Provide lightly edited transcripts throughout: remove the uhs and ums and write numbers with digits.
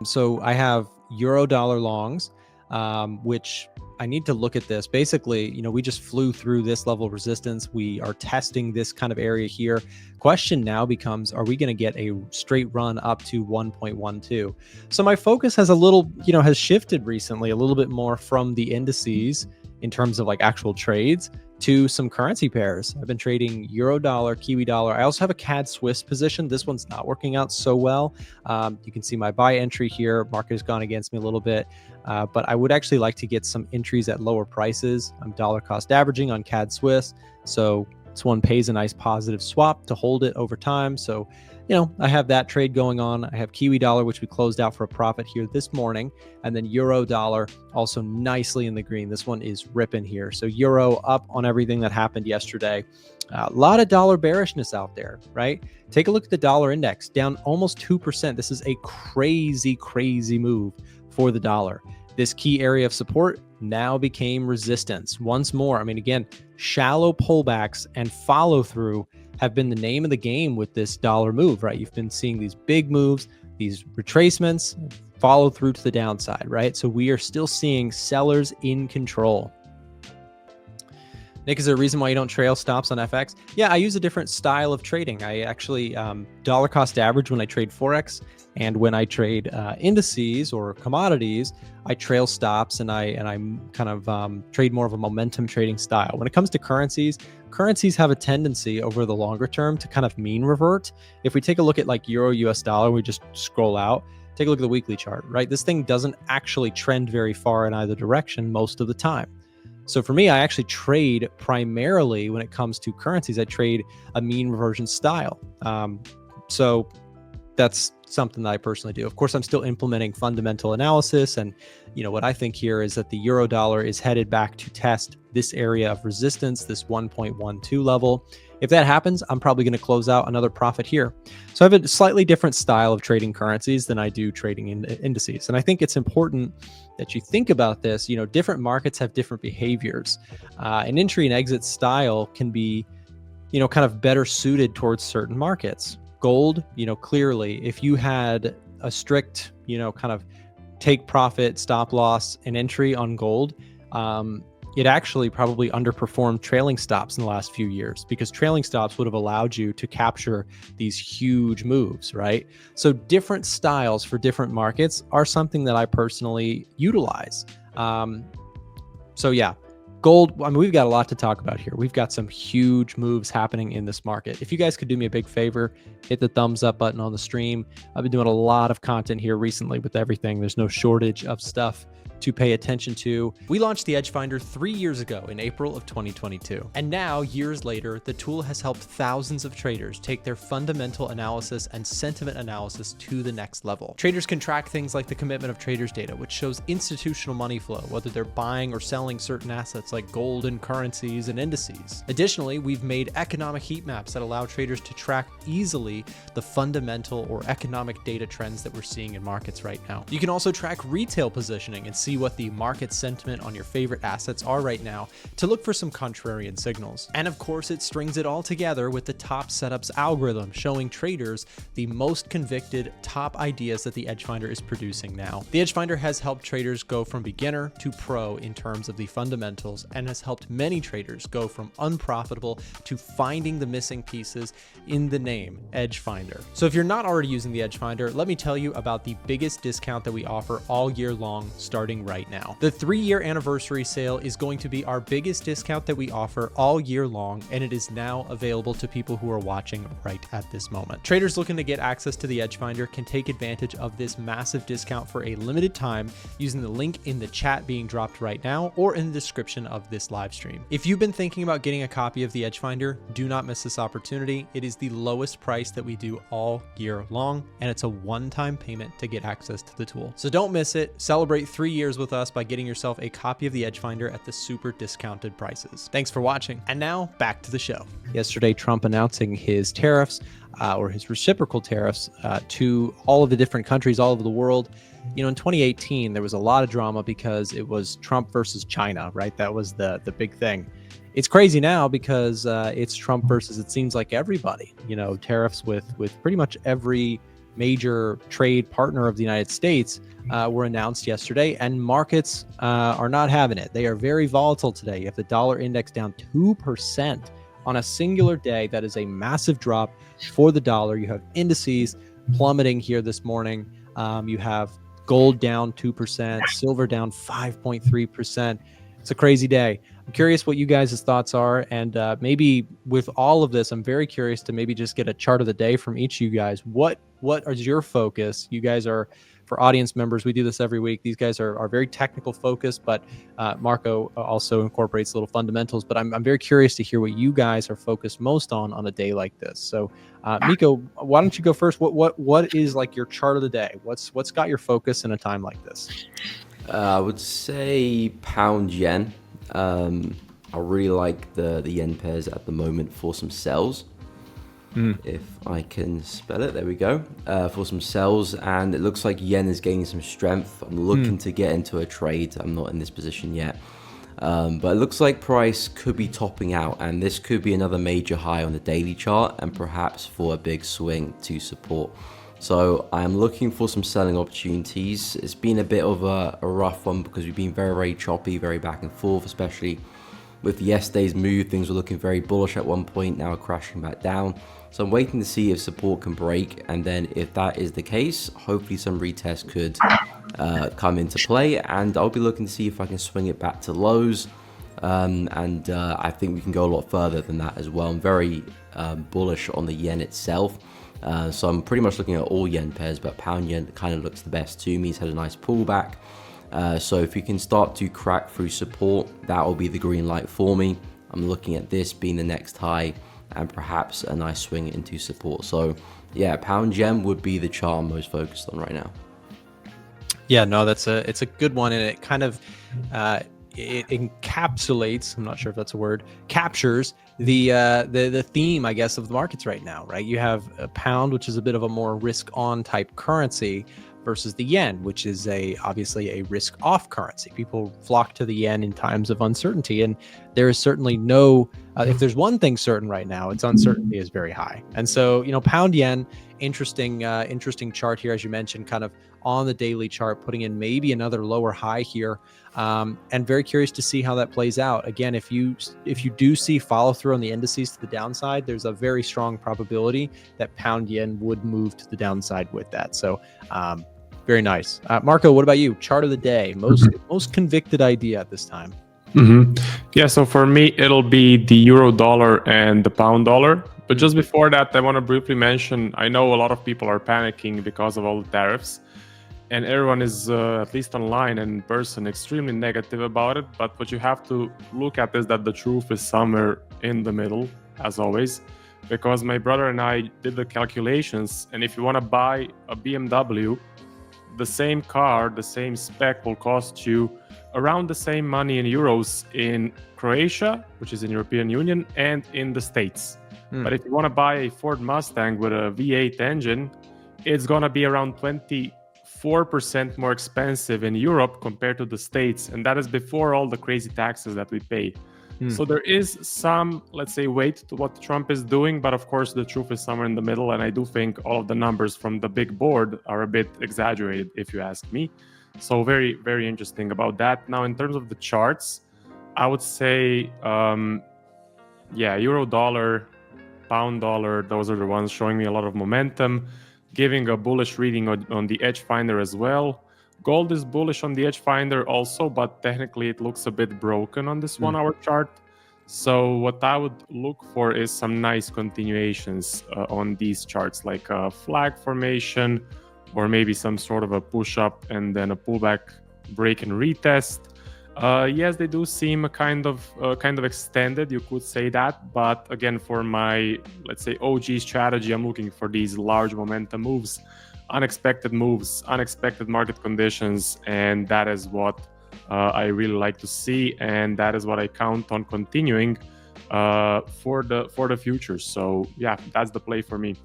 So I have euro dollar longs, which I need to look at this. Basically, we just flew through this level of resistance. We are testing this kind of area here. Question now becomes, are we going to get a straight run up to 1.12? So my focus has a little, has shifted recently a little bit more from the indices in terms of like actual trades to some currency pairs. I've been trading euro dollar, Kiwi dollar. I also have a CAD Swiss position. This one's not working out so well. You can see my buy entry here. Market has gone against me a little bit, but I would actually like to get some entries at lower prices. I'm dollar cost averaging on CAD Swiss. So this one pays a nice positive swap to hold it over time. So, I have that trade going on. I have Kiwi dollar, which we closed out for a profit here this morning. And then euro dollar also nicely in the green. This one is ripping here. So euro up on everything that happened yesterday. A lot of dollar bearishness out there, right? Take a look at the dollar index, down almost 2%. This is a crazy, crazy move for the dollar. This key area of support now became resistance. Once more, again, shallow pullbacks and follow through have been the name of the game with this dollar move, right? You've been seeing these big moves, these retracements, follow through to the downside, right? So we are still seeing sellers in control. Nick, is there a reason why you don't trail stops on FX? Yeah, I use a different style of trading. I actually dollar cost average when I trade Forex, and when I trade indices or commodities, I trail stops and I kind of trade more of a momentum trading style. When it comes to currencies have a tendency over the longer term to kind of mean revert. If we take a look at like euro US dollar, we just scroll out, take a look at the weekly chart, right? This thing doesn't actually trend very far in either direction most of the time. So for me, I actually trade primarily when it comes to currencies, I trade a mean reversion style. So that's something that I personally do. Of course, I'm still implementing fundamental analysis. And, what I think here is that the euro dollar is headed back to test this area of resistance, this 1.12 level. If that happens, I'm probably going to close out another profit here. So I have a slightly different style of trading currencies than I do trading in indices. And I think it's important that you think about this. Different markets have different behaviors. An entry and exit style can be, kind of better suited towards certain markets. Gold, clearly, if you had a strict, kind of take profit, stop loss, and entry on gold, it actually probably underperformed trailing stops in the last few years, because trailing stops would have allowed you to capture these huge moves, right? So different styles for different markets are something that I personally utilize. So yeah, gold, we've got a lot to talk about here. We've got some huge moves happening in this market. If you guys could do me a big favor, hit the thumbs up button on the stream. I've been doing a lot of content here recently with everything. There's no shortage of stuff to pay attention to. We launched the Edge Finder 3 years ago in April of 2022. And now, years later, the tool has helped thousands of traders take their fundamental analysis and sentiment analysis to the next level. Traders can track things like the commitment of traders data, which shows institutional money flow, whether they're buying or selling certain assets like gold and currencies and indices. Additionally, we've made economic heat maps that allow traders to track easily the fundamental or economic data trends that we're seeing in markets right now. You can also track retail positioning and see what the market sentiment on your favorite assets are right now to look for some contrarian signals. And of course, it strings it all together with the top setups algorithm, showing traders the most convicted top ideas that the Edge Finder is producing now. The Edge Finder has helped traders go from beginner to pro in terms of the fundamentals, and has helped many traders go from unprofitable to finding the missing pieces in the name Edge Finder. So if you're not already using the Edge Finder, let me tell you about the biggest discount that we offer all year long, starting right now. The 3-year anniversary sale is going to be our biggest discount that we offer all year long, and it is now available to people who are watching right at this moment. Traders looking to get access to the Edge Finder can take advantage of this massive discount for a limited time using the link in the chat being dropped right now or in the description of this live stream. If you've been thinking about getting a copy of the Edge Finder, do not miss this opportunity. It is the lowest price that we do all year long, and it's a one-time payment to get access to the tool. So don't miss it. Celebrate 3 years with us by getting yourself a copy of the Edge Finder at the super discounted prices. Thanks for watching. And now back to the show. Yesterday, Trump announcing his tariffs or his reciprocal tariffs to all of the different countries all over the world. In 2018, there was a lot of drama because it was Trump versus China, right? That was the big thing. It's crazy now because it's Trump versus, it seems like, everybody. Tariffs with pretty much every major trade partner of the United States were announced yesterday, and markets are not having it. They are very volatile today. You have the dollar index down 2% on a singular day. That is a massive drop for the dollar. You have indices plummeting here this morning. You have gold down 2%, silver down 5.3%. It's a crazy day. I'm curious what you guys' thoughts are. And maybe with all of this, I'm very curious to maybe just get a chart of the day from each of you guys. What is your focus? You guys are, for audience members, we do this every week. These guys are very technical focused, but Marco also incorporates little fundamentals. But I'm very curious to hear what you guys are focused most on a day like this. So Miko, why don't you go first? What is like your chart of the day? What's got your focus in a time like this? I would say pound yen. I really like the yen pairs at the moment for some sells. If I can spell it, there we go. For some sells, and it looks like yen is gaining some strength. I'm looking to get into a trade. I'm not in this position yet. But it looks like price could be topping out, and this could be another major high on the daily chart and perhaps for a big swing to support. So I'm looking for some selling opportunities. It's been a bit of a rough one because we've been very, very choppy, very back and forth, especially with yesterday's move. Things were looking very bullish at one point, now crashing back down. So I'm waiting to see if support can break, and then if that is the case, hopefully some retest could come into play, and I'll be looking to see if I can swing it back to lows. I think we can go a lot further than that as well. I'm very bullish on the yen itself. So I'm pretty much looking at all yen pairs, but pound yen kind of looks the best to me. It's had a nice pullback. So if we can start to crack through support, that will be the green light for me. I'm looking at this being the next high and perhaps a nice swing into support. So yeah, pound yen would be the chart I'm most focused on right now. Yeah, no, it's a good one, and it kind of it encapsulates, I'm not sure if that's a word, captures the theme, I guess, of the markets right now, right? You have a pound, which is a bit of a more risk-on type currency, versus the yen, which is obviously a risk-off currency. People flock to the yen in times of uncertainty, and there is certainly no, if there's one thing certain right now, its uncertainty is very high. And so, pound yen, interesting chart here, as you mentioned, kind of on the daily chart, putting in maybe another lower high here, and very curious to see how that plays out. Again, if you do see follow through on the indices to the downside, there's a very strong probability that pound yen would move to the downside with that. So very nice. Marco, what about you? Chart of the day, most convicted idea at this time. Yeah, so for me, it'll be the euro dollar and the pound dollar. But just before that, I want to briefly mention, I know a lot of people are panicking because of all the tariffs, and everyone is, at least online and in person, extremely negative about it. But what you have to look at is that the truth is somewhere in the middle, as always, because my brother and I did the calculations, and if you want to buy a BMW, the same car, the same spec will cost you around the same money in euros in Croatia, which is in European Union, and in the States. But if you want to buy a Ford Mustang with a V8 engine, it's going to be around 24% more expensive in Europe compared to the States. And that is before all the crazy taxes that we pay. So there is some, let's say, weight to what Trump is doing. But of course, the truth is somewhere in the middle. And I do think all of the numbers from the big board are a bit exaggerated, if you ask me. So very, very interesting about that. Now, in terms of the charts, I would say, euro dollar, pound dollar, those are the ones showing me a lot of momentum, giving a bullish reading on the edge finder as well. Gold is bullish on the edge finder also, but technically it looks a bit broken on this 1 hour chart. So what I would look for is some nice continuations on these charts, like a flag formation, or maybe some sort of a push up and then a pullback, break and retest. Yes, they do seem kind of extended, you could say that. But again, for my, let's say, OG strategy, I'm looking for these large momentum moves, unexpected market conditions, and that is what I really like to see, and that is what I count on continuing for the future. So yeah, that's the play for me.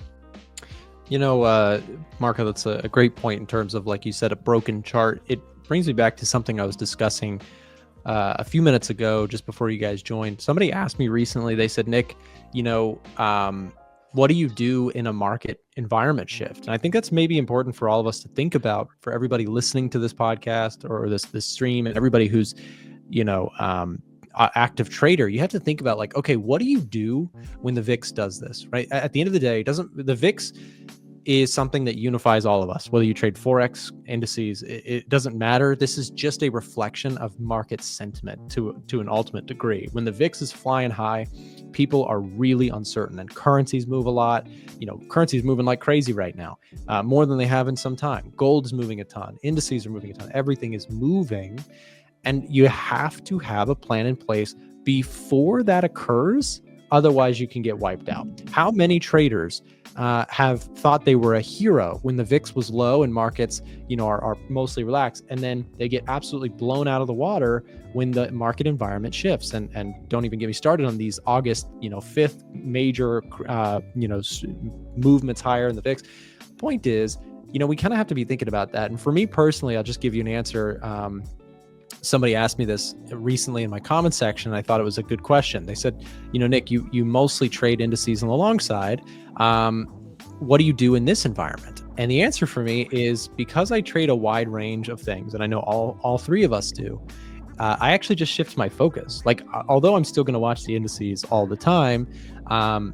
Marco, that's a great point in terms of, like you said, a broken chart. It brings me back to something I was discussing a few minutes ago, just before you guys joined. Somebody asked me recently, they said, Nick, what do you do in a market environment shift? And I think that's maybe important for all of us to think about, for everybody listening to this podcast or this stream, and everybody who's, active trader. You have to think about, like, okay, what do you do when the VIX does this, right? At the end of the day, the VIX is something that unifies all of us, whether you trade Forex, indices, it doesn't matter. This is just a reflection of market sentiment to an ultimate degree. When the VIX is flying high, people are really uncertain, and currencies move a lot. Currencies moving like crazy right now, more than they have in some time. Gold is moving a ton. Indices are moving a ton. Everything is moving, and you have to have a plan in place before that occurs. Otherwise, you can get wiped out. How many traders have thought they were a hero when the VIX was low and markets, are mostly relaxed, and then they get absolutely blown out of the water when the market environment shifts? And don't even get me started on these August, 5th major, movements higher in the VIX. Point is, we kind of have to be thinking about that. And for me personally, I'll just give you an answer. Somebody asked me this recently in my comment section, and I thought it was a good question. They said, Nick, you mostly trade indices on the long side. What do you do in this environment? And the answer for me is, because I trade a wide range of things, and I know all three of us do, I actually just shift my focus. Like, although I'm still going to watch the indices all the time, I'm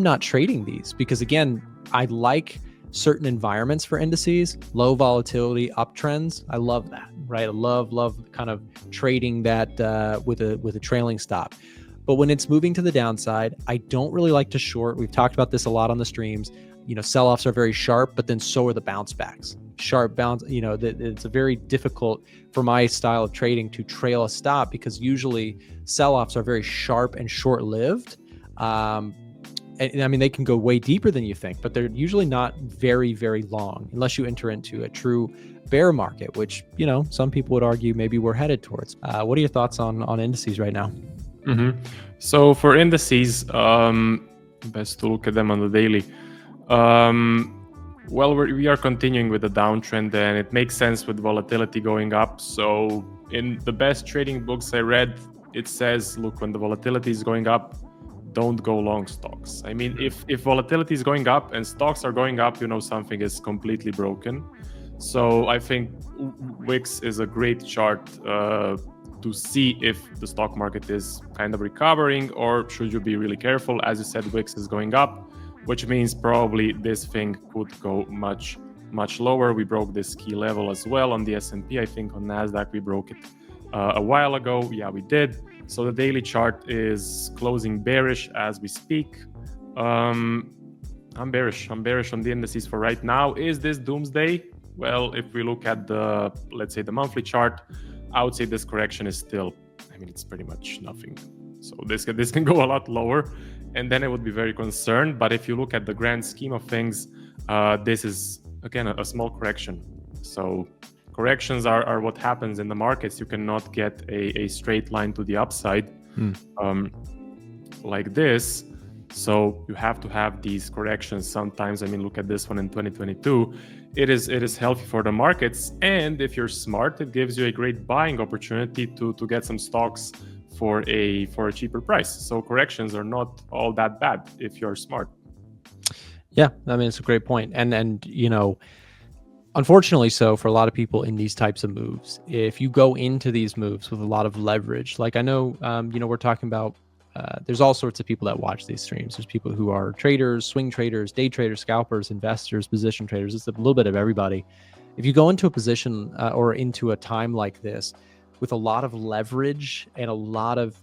not trading these because, again, I like certain environments for indices, low volatility, uptrends. I love that, right? I love kind of trading that with a trailing stop. But when it's moving to the downside, I don't really like to short. We've talked about this a lot on the streams. Sell-offs are very sharp, but then so are the bounce backs. Sharp bounce, it's a very difficult for my style of trading to trail a stop, because usually sell-offs are very sharp and short-lived. And I mean, they can go way deeper than you think, but they're usually not very, very long, unless you enter into a true bear market, which, some people would argue maybe we're headed towards. What are your thoughts on indices right now? Mm-hmm. So for indices, best to look at them on the daily. We are continuing with the downtrend, and it makes sense with volatility going up. So in the best trading books I read, it says, look, when the volatility is going up, don't go long stocks. I mean, if volatility is going up and stocks are going up, something is completely broken. So I think WIX is a great chart to see if the stock market is kind of recovering, or should you be really careful. As you said, WIX is going up, which means probably this thing could go much, much lower. We broke this key level as well on the S&P. I think on NASDAQ we broke it a while ago. Yeah, we did. So the daily chart is closing bearish as we speak. I'm bearish on the indices for right now. Is this doomsday? Well, if we look at let's say the monthly chart, I would say this correction is still, it's pretty much nothing. So this can go a lot lower, and then I would be very concerned. But if you look at the grand scheme of things, this is, again, a small correction. So corrections are what happens in the markets. You cannot get a straight line to the upside like this. So you have to have these corrections sometimes. Look at this one in 2022. It is healthy for the markets, and if you're smart, it gives you a great buying opportunity to get some stocks for a cheaper price. So corrections are not all that bad if you're smart. Yeah, it's a great point. And unfortunately, so for a lot of people in these types of moves, if you go into these moves with a lot of leverage, like I know, we're talking about, there's all sorts of people that watch these streams. There's people who are traders, swing traders, day traders, scalpers, investors, position traders. It's a little bit of everybody. If you go into a position or into a time like this with a lot of leverage and a lot of,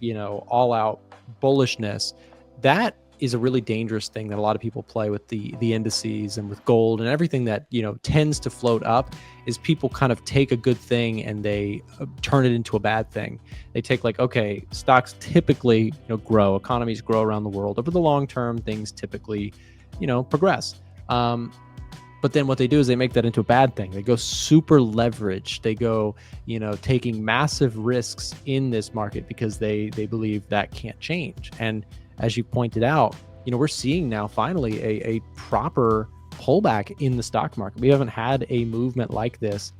all out bullishness, that is a really dangerous thing that a lot of people play with the indices and with gold and everything that, tends to float up. Is people kind of take a good thing and they turn it into a bad thing. They take, like, okay, stocks typically, grow, economies grow around the world. Over the long term, things typically, progress. But then what they do is they make that into a bad thing. They go super leveraged. They go, taking massive risks in this market because they believe that can't change. And as you pointed out, we're seeing now finally a proper pullback in the stock market. We haven't had a movement like this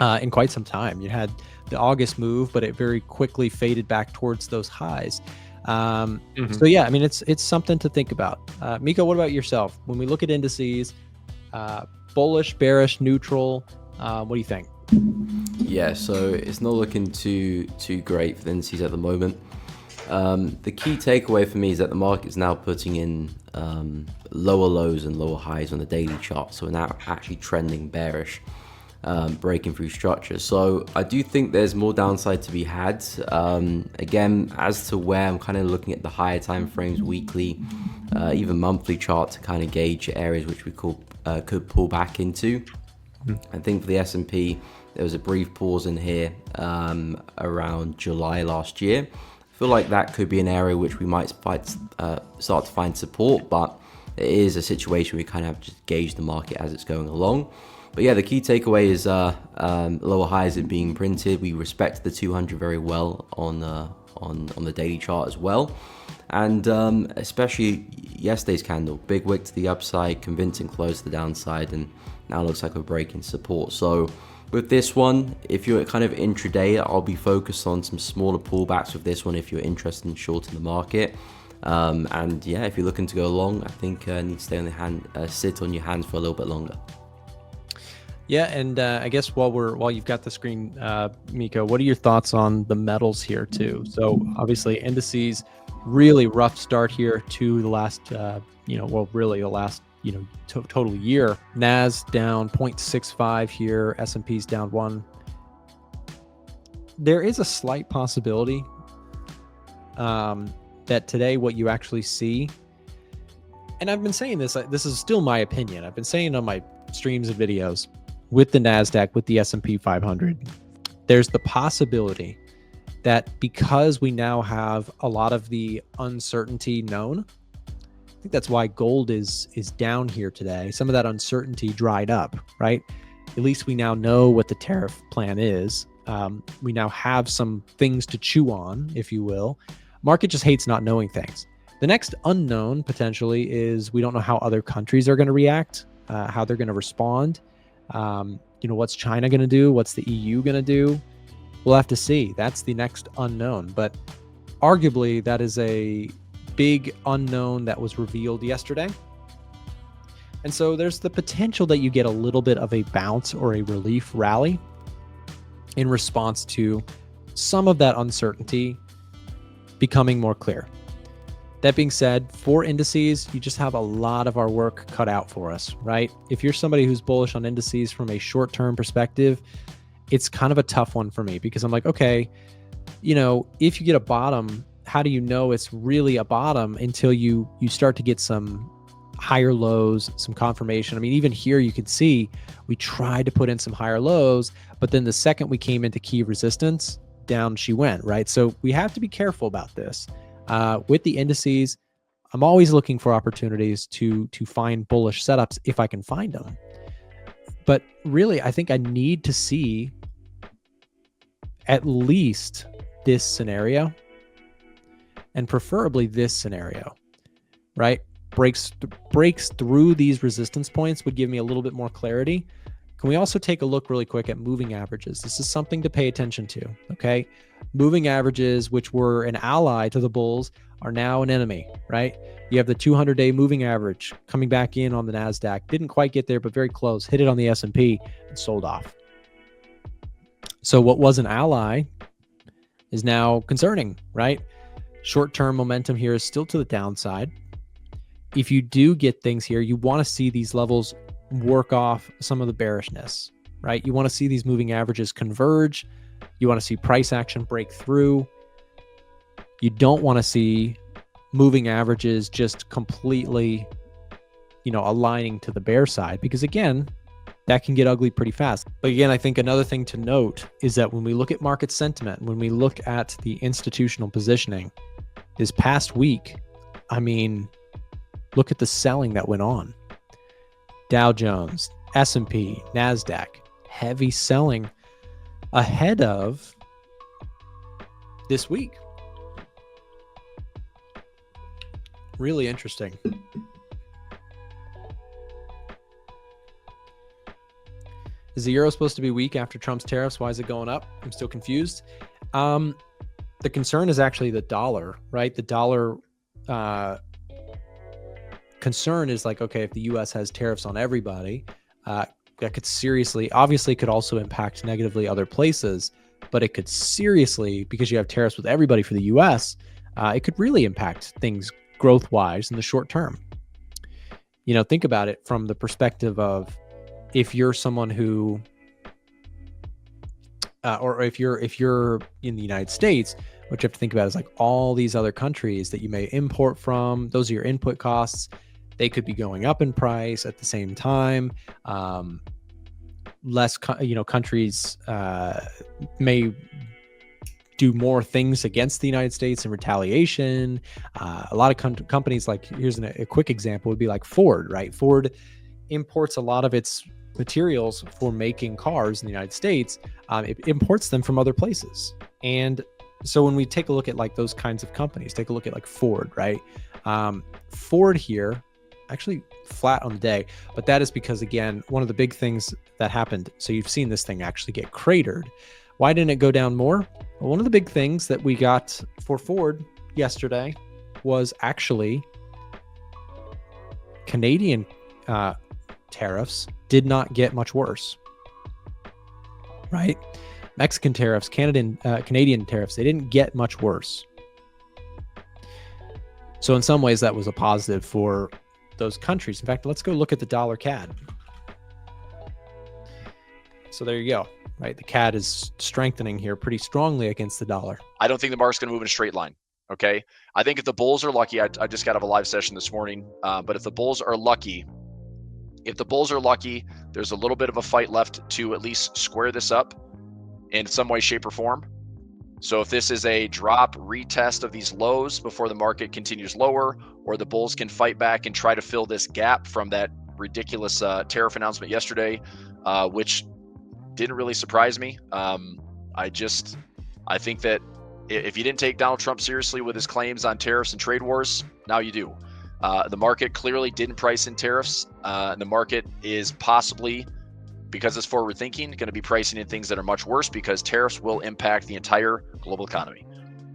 in quite some time. You had the August move, but it very quickly faded back towards those highs. So yeah, I mean, it's something to think about. Miko, what about yourself? When we look at indices, bullish, bearish, neutral, what do you think? Yeah, so it's not looking too great for the indices at the moment. The key takeaway for me is that the market is now putting in lower lows and lower highs on the daily chart, so we're now actually trending bearish, breaking through structure. So I do think there's more downside to be had. Again, as to where, I'm kind of looking at the higher time frames, weekly, even monthly chart, to kind of gauge areas which we could pull back into. I think for the S&P, there was a brief pause in here around July last year. I feel like that could be an area which we might start to find support, but it is a situation we kind of have to just gauge the market as it's going along. But yeah, the key takeaway is lower highs are being printed. We respect the 200 very well on the daily chart as well, and especially yesterday's candle, big wick to the upside, convincing close to the downside, and now looks like we're breaking support. So with this one, if you're kind of intraday, I'll be focused on some smaller pullbacks with this one if you're interested in shorting the market. And yeah, if you're looking to go long, I think need to stay on the hand, sit on your hands for a little bit longer. Yeah, and I guess while you've got the screen, Miko, what are your thoughts on the metals here too? So obviously indices, really rough start here to the last, really the last, total year. Nas down 0.65 here, S&P's down 1. There is a slight possibility that today what you actually see, and I've been saying this is still my opinion, I've been saying on my streams and videos, with the NASDAQ, with the S&P 500, there's the possibility that because we now have a lot of the uncertainty known, I think that's why gold is down here today. Some of that uncertainty dried up, right? At least we now know what the tariff plan is. We now have some things to chew on, if you will. Market just hates not knowing things. The next unknown potentially is we don't know how other countries are going to react, how they're going to respond. What's China going to do? What's the EU going to do? We'll have to see. That's the next unknown. But arguably, that is a big unknown that was revealed yesterday. And so there's the potential that you get a little bit of a bounce or a relief rally in response to some of that uncertainty becoming more clear. That being said, for indices, you just have a lot of our work cut out for us, right? If you're somebody who's bullish on indices from a short-term perspective, it's kind of a tough one for me because I'm like, okay, if you get a bottom, how do you know it's really a bottom until you start to get some higher lows, some confirmation? I mean, even here you could see we tried to put in some higher lows, but then the second we came into key resistance, down she went, right? So we have to be careful about this. With the indices, I'm always looking for opportunities to find bullish setups if I can find them. But really, I think I need to see at least this scenario, and preferably this scenario, right? Breaks through these resistance points would give me a little bit more clarity. Can we also take a look really quick at moving averages? This is something to pay attention to, okay? Moving averages, which were an ally to the bulls, are now an enemy, right? You have the 200-day moving average coming back in on the NASDAQ. Didn't quite get there, but very close. Hit it on the S&P and sold off. So what was an ally is now concerning, right? Short-term momentum here is still to the downside. If you do get things here, you want to see these levels work off some of the bearishness, right? You want to see these moving averages converge. You want to see price action break through. You don't want to see moving averages just completely, aligning to the bear side, because again, that can get ugly pretty fast. But again, I think another thing to note is that when we look at market sentiment, when we look at the institutional positioning this past week, I mean, look at the selling that went on. Dow Jones, S&P, NASDAQ, heavy selling ahead of this week. Really interesting. Is the euro supposed to be weak after Trump's tariffs? Why is it going up? I'm still confused. The concern is actually the dollar, right? The dollar concern is like, okay, if the U.S. has tariffs on everybody, that could seriously, obviously could also impact negatively other places, but it could seriously, because you have tariffs with everybody for the U.S., it could really impact things growth-wise in the short term. Think about it from the perspective of if you're someone who, or if you're in the United States, what you have to think about is like all these other countries that you may import from. Those are your input costs. They could be going up in price at the same time. Countries may do more things against the United States in retaliation. A lot of companies, like here's a quick example, would be like Ford, right? Ford imports a lot of its materials for making cars in the United States. It imports them from other places. And so when we take a look at like those kinds of companies, take a look at like Ford, right? Ford here, actually flat on the day, but that is because, again, one of the big things that happened, so you've seen this thing actually get cratered. Why didn't it go down more? Well, one of the big things that we got for Ford yesterday was actually Canadian tariffs did not get much worse, right? Mexican tariffs, Canadian tariffs, they didn't get much worse. So in some ways, that was a positive for those countries. In fact, let's go look at the dollar CAD. So there you go, right? The CAD is strengthening here pretty strongly against the dollar. I don't think the market's going to move in a straight line. Okay. I think if the bulls are lucky, I just got out of a live session this morning. But if the bulls are lucky, there's a little bit of a fight left to at least square this up in some way, shape, or form. So if this is a drop retest of these lows before the market continues lower, or the bulls can fight back and try to fill this gap from that ridiculous tariff announcement yesterday, which didn't really surprise me. I think that if you didn't take Donald Trump seriously with his claims on tariffs and trade wars, now you do. The market clearly didn't price in tariffs. The market is possibly, because it's forward thinking, going to be pricing in things that are much worse, because tariffs will impact the entire global economy.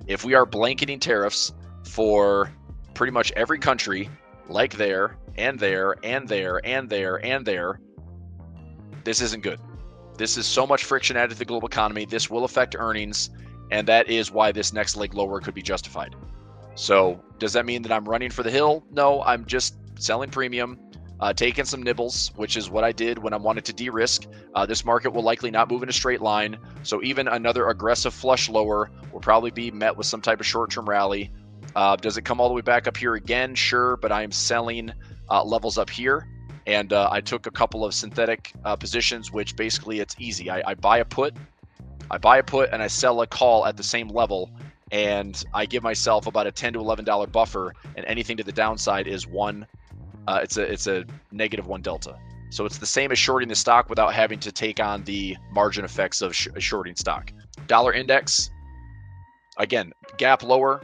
If we are blanketing tariffs for pretty much every country, like there and there and there and there and there, this isn't good. This is so much friction added to the global economy. This will affect earnings, and that is why this next leg lower could be justified. So does that mean that I'm running for the hill? No, I'm just selling premium, taking some nibbles, which is what I did when I wanted to de-risk. This market will likely not move in a straight line. So even another aggressive flush lower will probably be met with some type of short-term rally. Does it come all the way back up here again? Sure, but I am selling levels up here. And I took a couple of synthetic positions, which basically it's easy. I buy a put, and I sell a call at the same level. And I give myself about a $10 to $11 buffer, and anything to the downside is one. It's a -1 delta. So it's the same as shorting the stock without having to take on the margin effects of shorting stock. Dollar index, again, gap lower.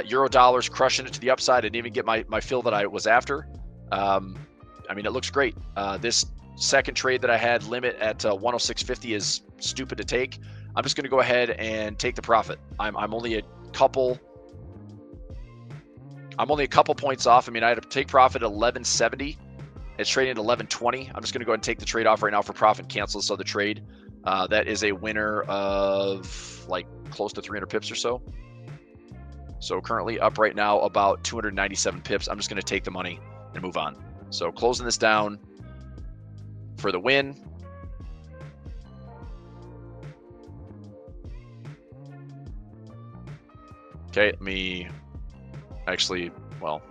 Euro dollar's crushing it to the upside. I didn't even get my fill that I was after. I mean, it looks great. This second trade that I had limit at 106.50 is stupid to take. I'm just going to go ahead and take the profit. I'm only a couple points off. I mean, I had to take profit at 11.70. It's trading at 11.20. I'm just going to go ahead and take the trade off right now for profit, cancel this other trade. That is a winner of like close to 300 pips or so. So currently up right now about 297 pips. I'm just going to take the money and move on. So closing this down for the win. Okay, let me actually, well,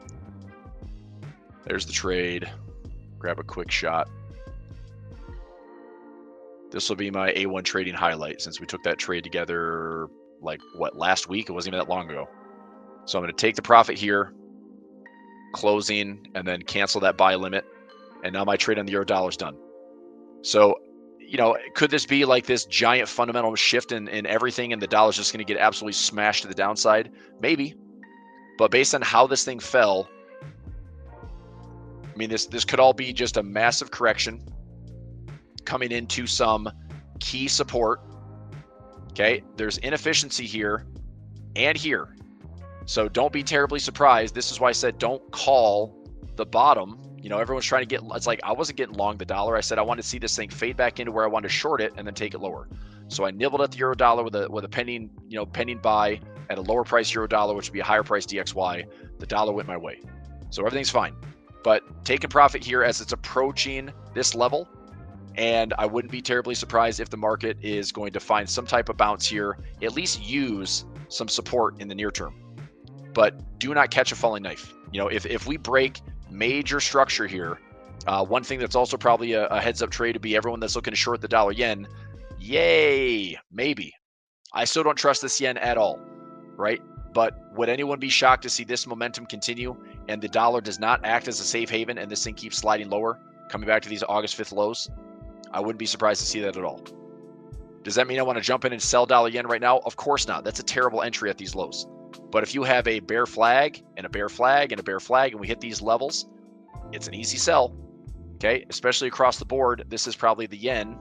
there's the trade. Grab a quick shot. This will be my A1 trading highlight, since we took that trade together like what, last week? It wasn't even that long ago. So I'm going to take the profit here, closing, and then cancel that buy limit. And now my trade on the euro dollar is done. So, you know, could this be like this giant fundamental shift in everything, and the dollar's just going to get absolutely smashed to the downside? Maybe. But based on how this thing fell, I mean, this could all be just a massive correction. coming into some key support. Okay, there's inefficiency here and here. So don't be terribly surprised. This is why I said don't call the bottom. You know, everyone's trying to get, it's like I wasn't getting long the dollar. I said I wanted to see this thing fade back into where I wanted to short it and then take it lower. So I nibbled at the euro dollar with a pending, pending buy at a lower price euro dollar, which would be a higher price DXY. The dollar went my way. So everything's fine. But taking profit here as it's approaching this level. And I wouldn't be terribly surprised if the market is going to find some type of bounce here, at least use some support in the near term. But do not catch a falling knife. You know, if we break major structure here, one thing that's also probably a heads up trade to be everyone that's looking to short the dollar yen. Yay, maybe. I still don't trust this yen at all, right? But would anyone be shocked to see this momentum continue and the dollar does not act as a safe haven and this thing keeps sliding lower, coming back to these August 5th lows? I wouldn't be surprised to see that at all. Does that mean I want to jump in and sell dollar yen right now? Of course not. That's a terrible entry at these lows. But if you have a bear flag and a bear flag and a bear flag and we hit these levels, it's an easy sell. Okay, especially across the board. This is probably the yen.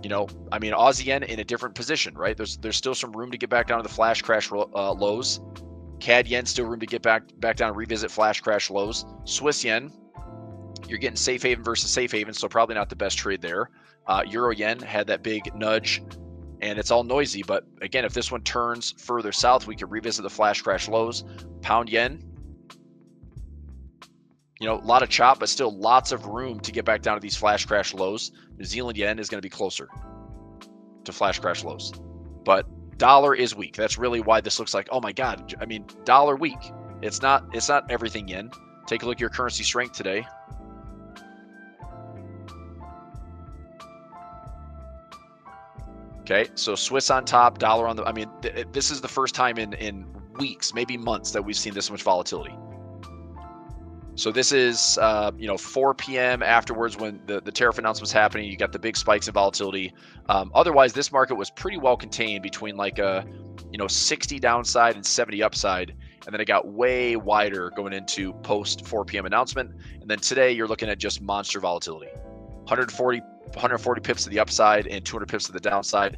You know, I mean, Aussie yen in a different position, right? There's still some room to get back down to the flash crash lows. CAD yen still room to get back down and revisit flash crash lows. Swiss yen, you're getting safe haven versus safe haven, so probably not the best trade there. Euro yen had that big nudge, and it's all noisy. But again, if this one turns further south, we could revisit the flash crash lows. Pound yen, you know, a lot of chop, but still lots of room to get back down to these flash crash lows. New Zealand yen is going to be closer to flash crash lows. But dollar is weak. That's really why this looks like, oh my God, I mean, dollar weak. It's not everything yen. Take a look at your currency strength today. Okay, so Swiss on top, dollar on the, I mean, this is the first time in weeks, maybe months, that we've seen this much volatility. So this is, 4 p.m. afterwards when the tariff announcement was happening. You got the big spikes in volatility. Otherwise, this market was pretty well contained between like a, 60 downside and 70 upside. And then it got way wider going into post 4 p.m. announcement. And then today you're looking at just monster volatility. 140 pips to the upside and 200 pips to the downside.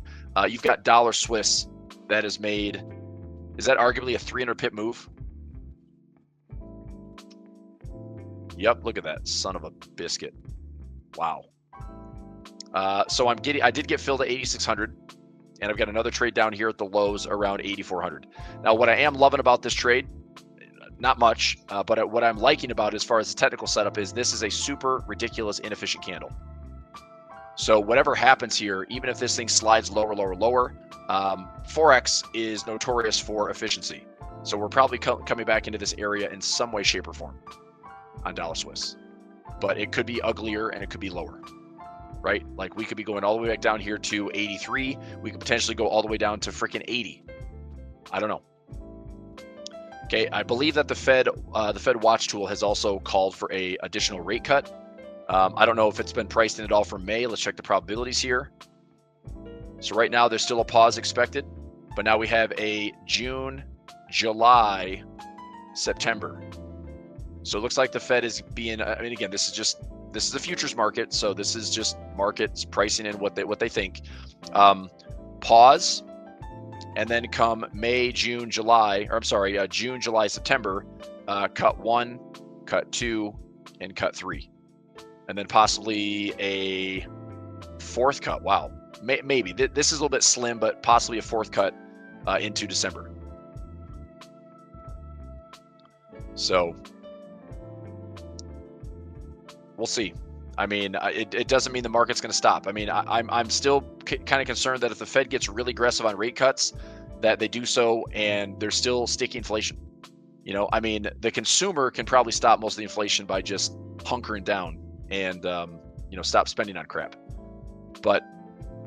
You've got dollar Swiss that has made, is that arguably a 300 pip move? Yep, look at that son of a biscuit. Wow. So I did get filled at 8,600, and I've got another trade down here at the lows around 8,400. Now, what I am loving about this trade, not much, but what I'm liking about it as far as the technical setup is this is a super ridiculous inefficient candle. So whatever happens here, even if this thing slides lower, Forex is notorious for efficiency. So we're probably coming back into this area in some way, shape, or form on dollar Swiss, but it could be uglier and it could be lower, right? Like we could be going all the way back down here to 83. We could potentially go all the way down to freaking 80. I don't know. Okay, I believe that the Fed watch tool has also called for a additional rate cut. I don't know if it's been priced in at all for May. Let's check the probabilities here. So right now there's still a pause expected, but now we have a June, July, September. So it looks like the Fed is being, I mean, again, this is a futures market. So this is just markets pricing in what they think. Pause, and then come May, June, July, June, July, September, cut 1, cut 2, and cut 3. And then possibly a 4th cut. Wow. Maybe. This is a little bit slim, but possibly a 4th cut into December. So we'll see. I mean, it doesn't mean the market's going to stop. I mean, I'm still kind of concerned that if the Fed gets really aggressive on rate cuts, that they do so and there's still sticky inflation. I mean, the consumer can probably stop most of the inflation by just hunkering down and, stop spending on crap. But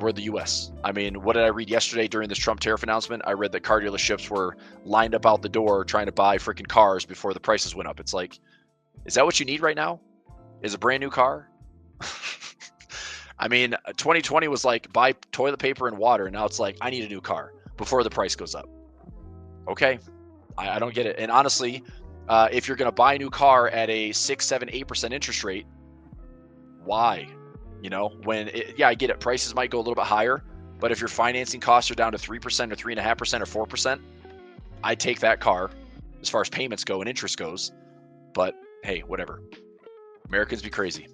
we're the U.S. I mean, what did I read yesterday during this Trump tariff announcement? I read that car dealerships were lined up out the door trying to buy freaking cars before the prices went up. It's like, is that what you need right now? Is a brand new car? I mean, 2020 was like buy toilet paper and water. And now it's like, I need a new car before the price goes up. Okay. I don't get it. And honestly, if you're going to buy a new car at a 6, 7, 8% interest rate, why? You know, yeah, I get it. Prices might go a little bit higher, but if your financing costs are down to 3% or 3.5% or 4%, I take that car as far as payments go and interest goes. But hey, whatever. Americans be crazy.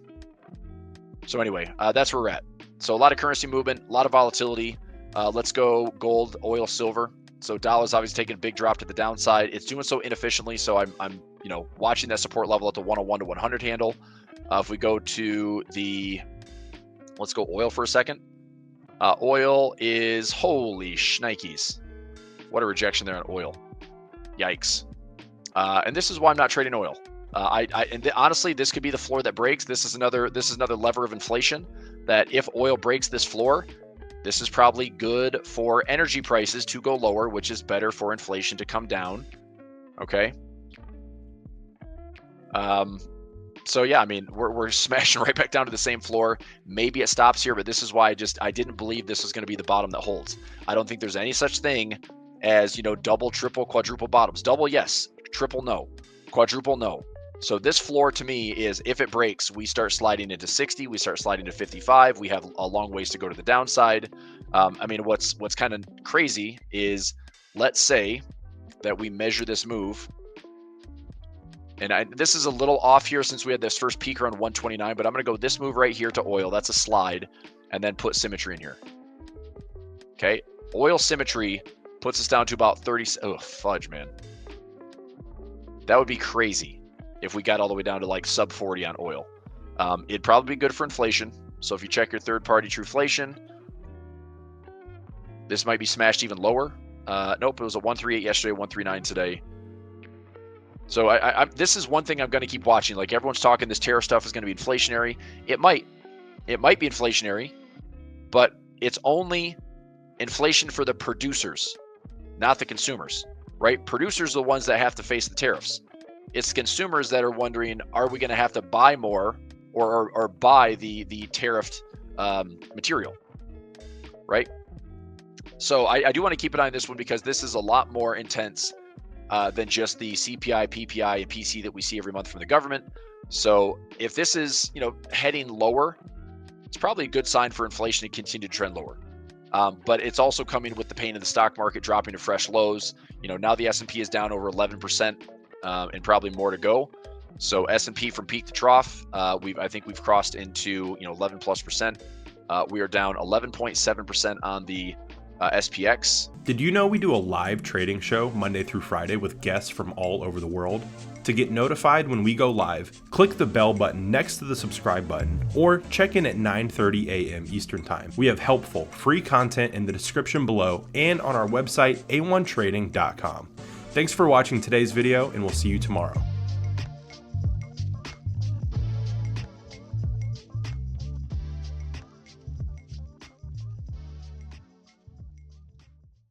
So anyway, that's where we're at. So a lot of currency movement, a lot of volatility. Let's go gold, oil, silver. So dollar's obviously taking a big drop to the downside. It's doing so inefficiently. So I'm watching that support level at the 101 to 100 handle. If we go to let's go oil for a second. Oil is, holy shnikes. What a rejection there on oil. Yikes. And this is why I'm not trading oil. Honestly, this could be the floor that breaks. This is another lever of inflation, that if oil breaks this floor, this is probably good for energy prices to go lower, which is better for inflation to come down. Okay. So yeah, I mean, we're smashing right back down to the same floor. Maybe it stops here, but this is why I didn't believe this was going to be the bottom that holds. I don't think there's any such thing as, double, triple, quadruple bottoms. Double, yes. Triple, no. Quadruple, no. So this floor to me is, if it breaks, we start sliding into 60, we start sliding to 55. We have a long ways to go to the downside. I mean, what's kind of crazy is, let's say that we measure this move. And this is a little off here since we had this first peak around 129, but I'm going to go this move right here to oil. That's a slide, and then put symmetry in here. Okay. Oil symmetry puts us down to about 30. Oh, fudge, man. That would be crazy if we got all the way down to like sub 40 on oil. It'd probably be good for inflation. So if you check your third-party Trueflation, this might be smashed even lower. Nope, it was a 138 yesterday, 139 today. So this is one thing I'm going to keep watching. Like, everyone's talking, this tariff stuff is going to be inflationary. It might be inflationary, but it's only inflation for the producers, not the consumers, right? Producers are the ones that have to face the tariffs. It's consumers that are wondering, are we going to have to buy more or buy the tariffed material, right? So I do want to keep an eye on this one, because this is a lot more intense than just the CPI, PPI, and PC that we see every month from the government. So if this is, heading lower, it's probably a good sign for inflation to continue to trend lower. But it's also coming with the pain of the stock market dropping to fresh lows. Now the S&P is down over 11%, and probably more to go. So S&P from peak to trough, I think we've crossed into 11+%. We are down 11.7% on the SPX. Did you know we do a live trading show Monday through Friday with guests from all over the world? To get notified when we go live, click the bell button next to the subscribe button, or check in at 9:30 a.m. Eastern Time. We have helpful, free content in the description below and on our website, a1trading.com. Thanks for watching today's video, and we'll see you tomorrow.